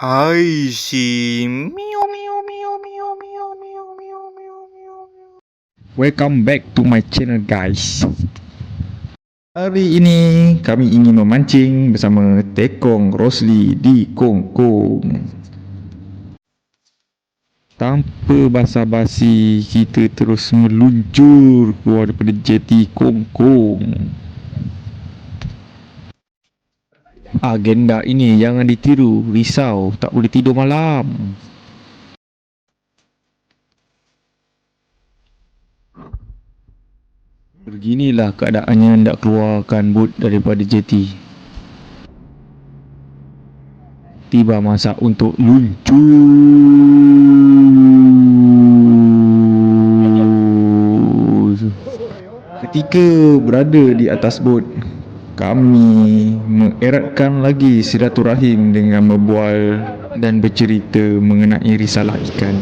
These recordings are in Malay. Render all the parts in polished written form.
I see. Meow meow meow meow meow meow meow meow meow. Welcome back to my channel guys. Hari ini kami ingin memancing bersama Tekong Rosli di Kongkong. Tanpa basa-basi, kita terus meluncur keluar daripada jeti Kongkong. Agenda ini jangan ditiru, risau, tak boleh tidur malam. Beginilah keadaannya hendak keluarkan bot daripada jeti. Tiba masa untuk luncur. Ketika berada di atas bot, kami mengeratkan lagi silaturahim dengan berbual dan bercerita mengenai risalah ikan.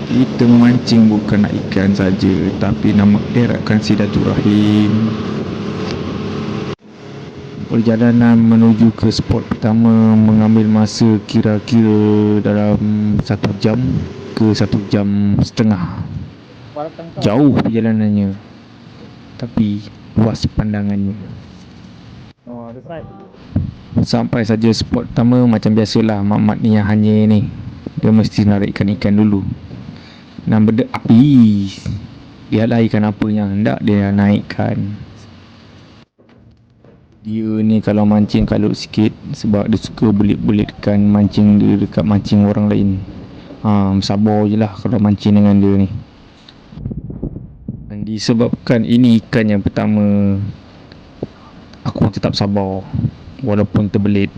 Kita memancing bukan nak ikan saja, tapi nak mengeratkan silaturahim. Perjalanan menuju ke spot pertama mengambil masa kira-kira dalam 1 jam ke 1 jam setengah. Jauh perjalanannya, tapi luas pandangannya. Sampai saja spot pertama, macam biasalah mak-mak ni yang hanya ni, dia mesti narik ikan-ikan dulu. Dan benda api, dia lah ikan apa yang hendak dia naikkan. Dia ni kalau mancing kalut sikit sebab dia suka belit-belitkan mancing dia dekat mancing orang lain. Sabar je lah kalau mancing dengan dia ni. Dan disebabkan ini ikan yang pertama, aku tetap sabar walaupun terbelit.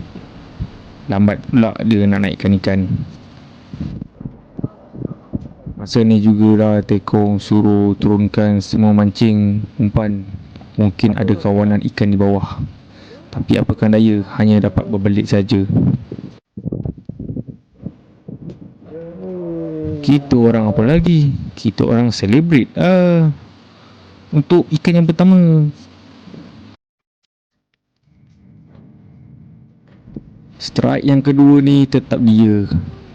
Lambat pula dia nak naikkan ikan. Masa ni jugalah Tekong suruh turunkan semua mancing umpan. Mungkin ada kawanan ikan di bawah, tapi apakan daya, hanya dapat berbelit saja. Kita orang apa lagi? Kita orang celebrate untuk ikan yang pertama. Strike yang kedua ni tetap dia.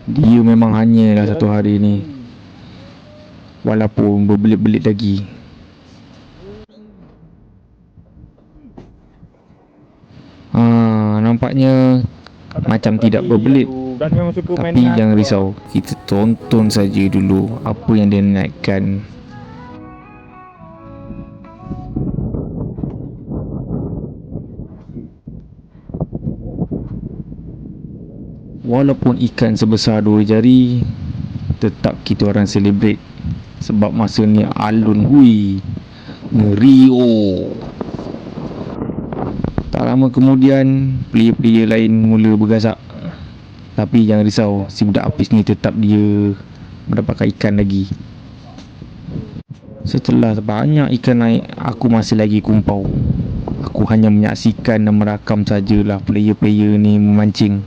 Dia memang hanyalah satu hari ni, walaupun berbelit-belit lagi. Nampaknya macam tidak berbelit, tapi jangan risau, kita tonton saja dulu apa yang dia naikkan. Walaupun ikan sebesar 2 jari, tetap kita orang celebrate. Sebab masa ni alun hui, ngeri. Tak lama kemudian, player-player lain mula bergasak. Tapi jangan risau, si budak apis ni tetap dia mendapatkan ikan lagi. Setelah banyak ikan naik, aku masih lagi kumpau. Aku hanya menyaksikan dan merakam sajalah player-player ni memancing.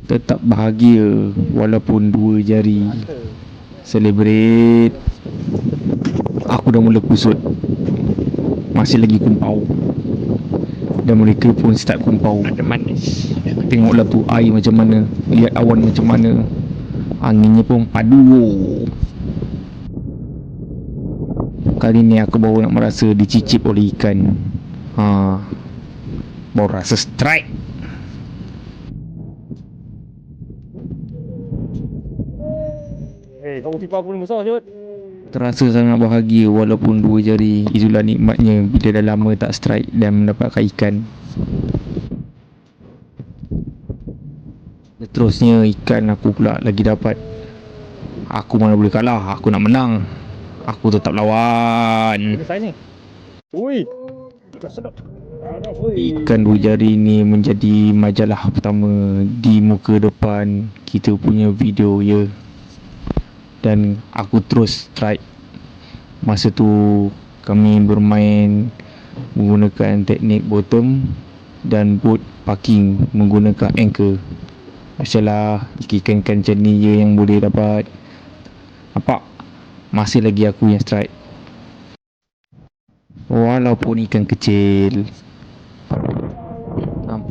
Tetap bahagia walaupun 2 jari. Celebrate. Aku dah mula kusut, masih lagi kumpau. Dan mereka pun start kumpau. Ada manis. Tengoklah tu air macam mana, lihat awan macam mana, anginnya pun padu. Kali ni aku baru nak merasa dicicip oleh ikan. Baru rasa strike. Kamu pipa aku ni besar Syut. Terasa sangat bahagia walaupun 2 jari. Itulah nikmatnya bila dah lama tak strike dan mendapatkan ikan. Seterusnya ikan aku pula lagi dapat. Aku mana boleh kalah, aku nak menang. Aku tetap lawan. Ui, sedap. Ikan 2 jari ni menjadi majalah pertama di muka depan kita punya video ya. Dan aku terus strike. Masa tu kami bermain menggunakan teknik bottom dan boat parking menggunakan anchor. Masalah ikan-ikan macam ni je yang boleh dapat. Nampak? Masih lagi aku yang strike, walaupun ikan kecil.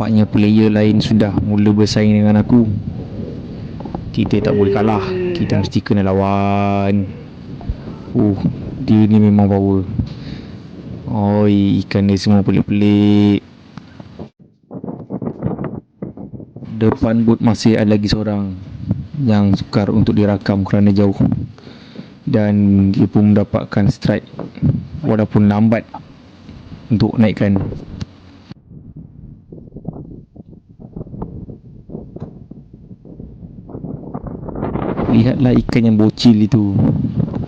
nampaknya player lain sudah mula bersaing dengan aku. Kita tak boleh kalah, kita mesti kena lawan. Dia ni memang power. Oi, ikan dia semua pelik-pelik. Depan bot masih ada lagi seorang yang sukar untuk dirakam kerana jauh, dan dia pun mendapatkan strike walaupun lambat untuk naikkan. Lihatlah ikan yang bocil itu.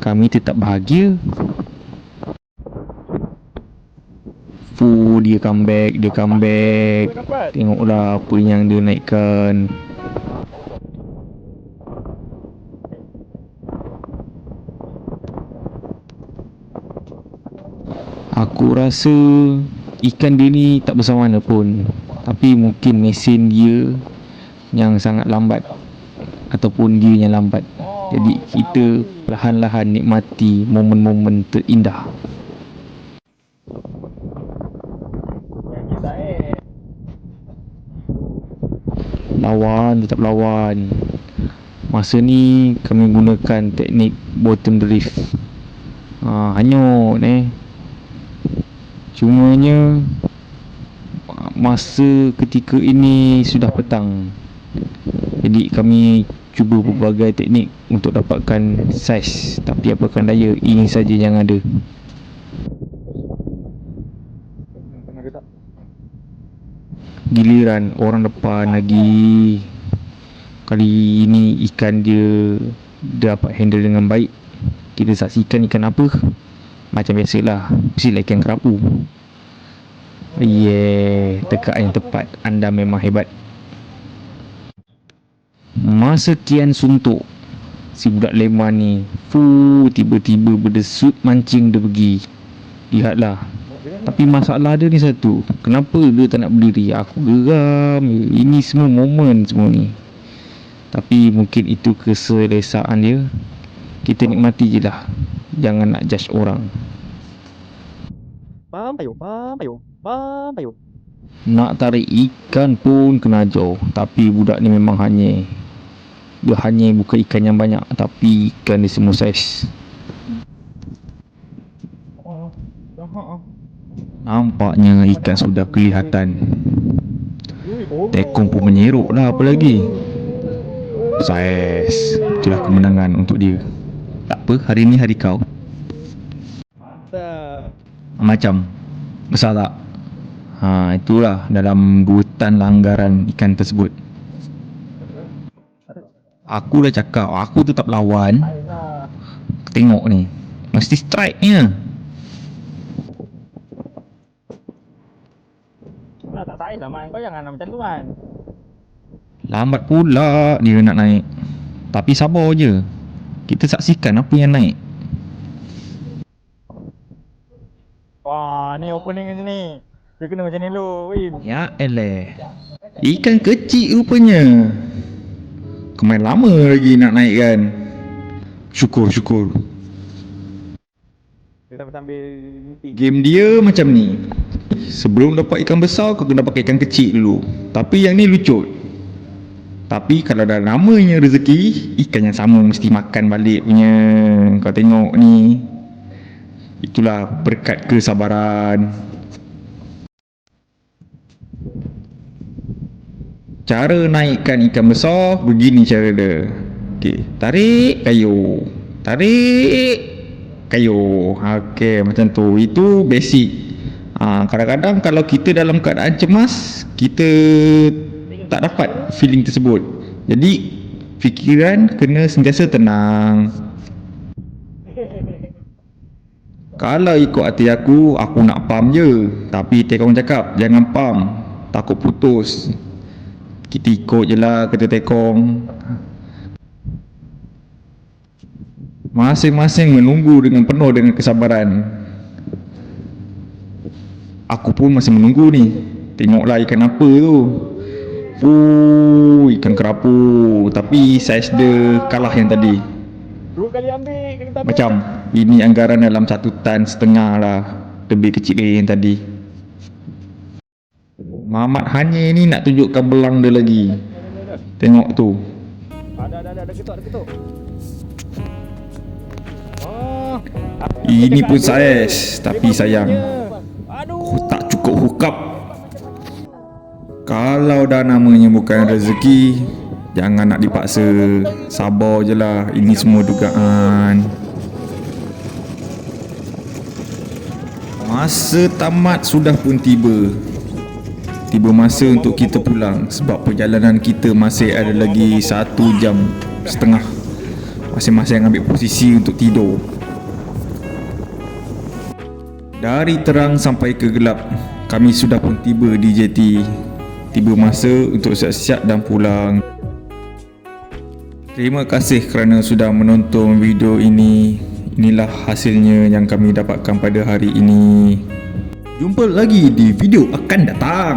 Kami tetap bahagia. Dia comeback. Tengoklah apa yang dia naikkan. Aku rasa ikan dia ni tak besar mana pun, tapi mungkin mesin dia yang sangat lambat, ataupun dia yang lambat. Jadi kita perlahan-lahan nikmati momen-momen terindah. Tetap lawan. Masa ni kami gunakan teknik bottom drift. Hanyut Cumanya masa ketika ini sudah petang. Jadi kami cuba berbagai teknik untuk dapatkan saiz, tapi apakan daya, ini saja yang ada. Giliran orang depan lagi. Kali ini ikan dia dapat handle dengan baik. Kita saksikan ikan apa? Macam biasalah, mestilah ikan kerapu. Tekaan yang tepat. Anda memang hebat. Masa Kian suntuk, si budak leman ni tiba-tiba berdesut mancing dia pergi. Lihatlah. Tapi masalah dia ni satu, kenapa dia tak nak berdiri? Aku geram. Ini semua momen semua ni. Tapi mungkin itu keselesaan dia. Kita nikmati je lah. Jangan nak judge orang. Nak tarik ikan pun kena ajar. Tapi budak ni memang hanyir. Dia hanyir bukan ikan yang banyak, tapi ikan dia semua saiz. Nampaknya ikan sudah kelihatan. Tekong pun menyeruk lah, apa lagi. Saiz. Itulah kemenangan untuk dia. Tak apa, hari ni hari kau. Macam besar tak? Itulah dalam 2 tan langgaran ikan tersebut. Aku dah cakap, aku tetap lawan. Tengok ni, mesti strike-nya. Tak saiz lah Man, kau jangan macam tu Man. Lambat pula dia nak naik. Tapi sabar je. Kita saksikan apa yang naik. Wah, ni opening macam ni. Dia kena macam ni dulu, Win. Ya elah. Ikan kecil rupanya. Kemain lama lagi nak naik kan. Syukur. Dia sambil meeting. Game dia macam ni. Sebelum dapat ikan besar, kau kena pakai ikan kecil dulu. Tapi yang ni lucut. Tapi kalau dah namanya rezeki, ikan yang sama mesti makan balik punya. Kau tengok ni. Itulah berkat kesabaran. Cara naikkan ikan besar, begini cara dia. Okey, tarik kayu. Okey, macam tu. Itu basic. Kadang-kadang kalau kita dalam keadaan cemas, kita tak dapat feeling tersebut. Jadi fikiran kena sentiasa tenang. Kalau ikut hati aku nak pump je. Tapi tekong cakap jangan pump, takut putus. Kita ikut je lah kata tekong. Masing-masing menunggu dengan penuh dengan kesabaran. Aku pun masih menunggu ni. Tengoklah ikan apa tu. Ikan kerapu. Tapi saiz dia kalah yang tadi. 2 kali ambil, kena tak Macam ini anggaran dalam 1,5 tan lah. Lebih kecil dari yang tadi. Mamat hanya ni nak tunjukkan belang dia lagi. Tengok tu. Ada ketuk. Ini pun saiz, tapi sayang tak cukup hookup. Kalau dah namanya bukan rezeki, jangan nak dipaksa. Sabar je lah, ini semua dugaan. Masa tamat sudah pun tiba. Tiba masa untuk kita pulang, sebab perjalanan kita masih ada lagi 1 jam setengah. Masing-masing ambil posisi untuk tidur. Dari terang sampai ke gelap, kami sudah pun tiba di jeti. Tiba masa untuk siap-siap dan pulang. Terima kasih kerana sudah menonton video ini. Inilah hasilnya yang kami dapatkan pada hari ini. Jumpa lagi di video akan datang.